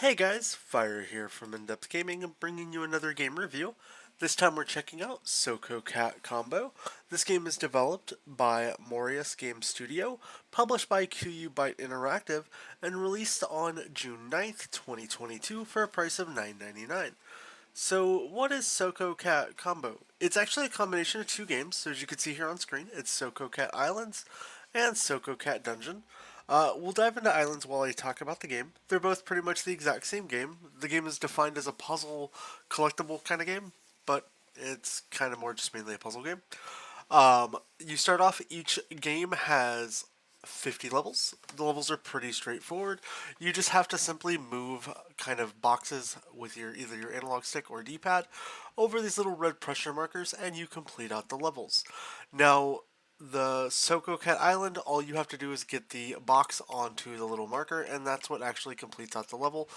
Hey guys, Fire here from InDepth Gaming and bringing you another game review. This time we're checking out Soco Cat Combo. This game is developed by Morius Game Studio, published by QU Byte Interactive, and released on June 9th, 2022 for a price of $9.99. So what is Soco Cat Combo? It's actually a combination of two games, so as you can see here on screen, it's Soco Cat Islands and Soco Cat Dungeon. We'll dive into Islands while I talk about the game. They're both pretty much the exact same game. The game is defined as a puzzle collectible kind of game, but it's kind of more just mainly a puzzle game. You start off, each game has 50 levels. The levels are pretty straightforward. You just have to simply move kind of boxes with your either your analog stick or D-pad over these little red pressure markers and you complete out the levels. Now, the Sokocat Island, all you have to do is get the box onto the little marker, and that's what actually completes out the level.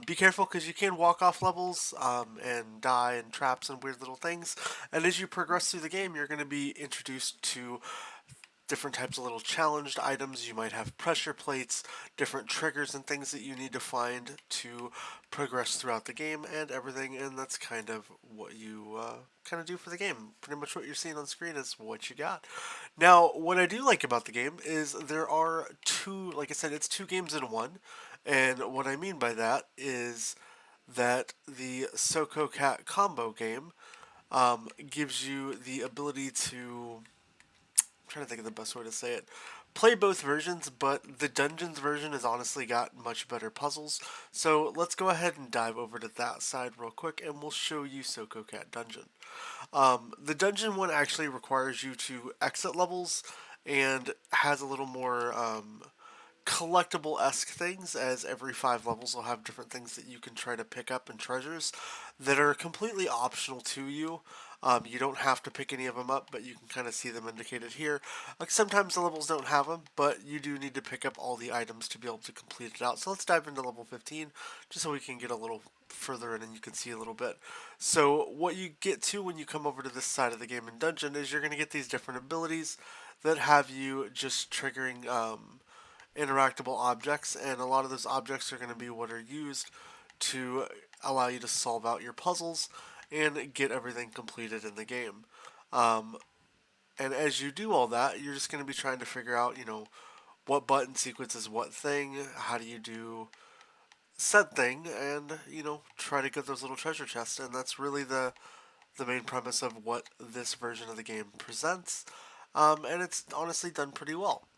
Be careful because you can walk off levels and die in traps and weird little things. And as you progress through the game, you're going to be introduced to different types of little challenged items. You might have pressure plates, different triggers and things that you need to find to progress throughout the game and everything, and that's kind of what you kind of do for the game. Pretty much what you're seeing on screen is what you got. Now, what I do like about the game is there are two, like I said, it's two games in one, and what I mean by that is that the Soco Cat Combo game gives you the ability to trying to think of the best way to say it. Play both versions, but the Dungeons version has honestly got much better puzzles. So let's go ahead and dive over to that side real quick, and we'll show you Sokocat Dungeon. The Dungeon one actually requires you to exit levels and has a little more collectible-esque things, as every 5 levels will have different things that you can try to pick up and treasures that are completely optional to you. You don't have to pick any of them up, but you can kind of see them indicated here. Like sometimes the levels don't have them, but you do need to pick up all the items to be able to complete it out. So let's dive into level 15, just so we can get a little further in and you can see a little bit. So what you get to when you come over to this side of the game in Dungeon is you're going to get these different abilities that have you just triggering interactable objects, and a lot of those objects are going to be what are used to allow you to solve out your puzzles and get everything completed in the game. And as you do all that, you're just going to be trying to figure out, what button sequences what thing, how do you do said thing, and, try to get those little treasure chests. And that's really the main premise of what this version of the game presents. And it's honestly done pretty well.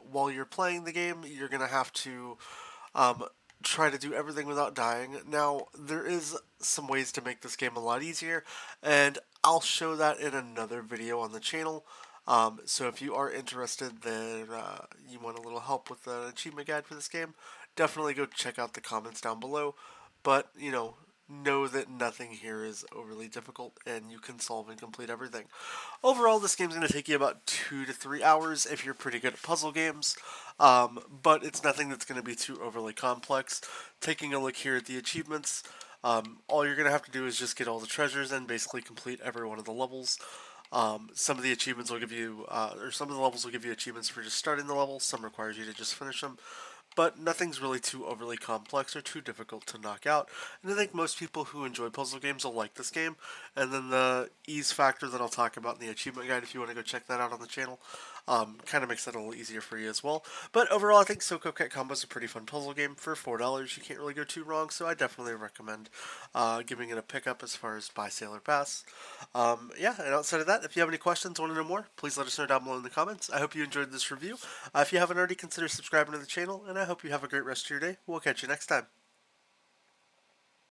While you're playing the game, you're going to have to try to do everything without dying. Now, there is some ways to make this game a lot easier, and I'll show that in another video on the channel. So if you are interested that you want a little help with the achievement guide for this game, definitely go check out the comments down below. But, know that nothing here is overly difficult and you can solve and complete everything. Overall, this game's going to take you about 2 to 3 hours if you're pretty good at puzzle games, but it's nothing that's going to be too overly complex. Taking a look here at the achievements, all you're going to have to do is just get all the treasures and basically complete every one of the levels. Some of the achievements will give you, or some of the levels will give you achievements for just starting the level, some requires you to just finish them. But nothing's really too overly complex or too difficult to knock out. And I think most people who enjoy puzzle games will like this game. And then the ease factor that I'll talk about in the achievement guide, if you want to go check that out on the channel, kind of makes it a little easier for you as well. But overall, I think Soco Cat Combo is a pretty fun puzzle game for $4. You can't really go too wrong, so I definitely recommend giving it a pickup as far as buy, sale, or pass. Yeah, and outside of that, if you have any questions, want to know more, please let us know down below in the comments. I hope you enjoyed this review. If you haven't already, consider subscribing to the channel, and I hope you have a great rest of your day. We'll catch you next time.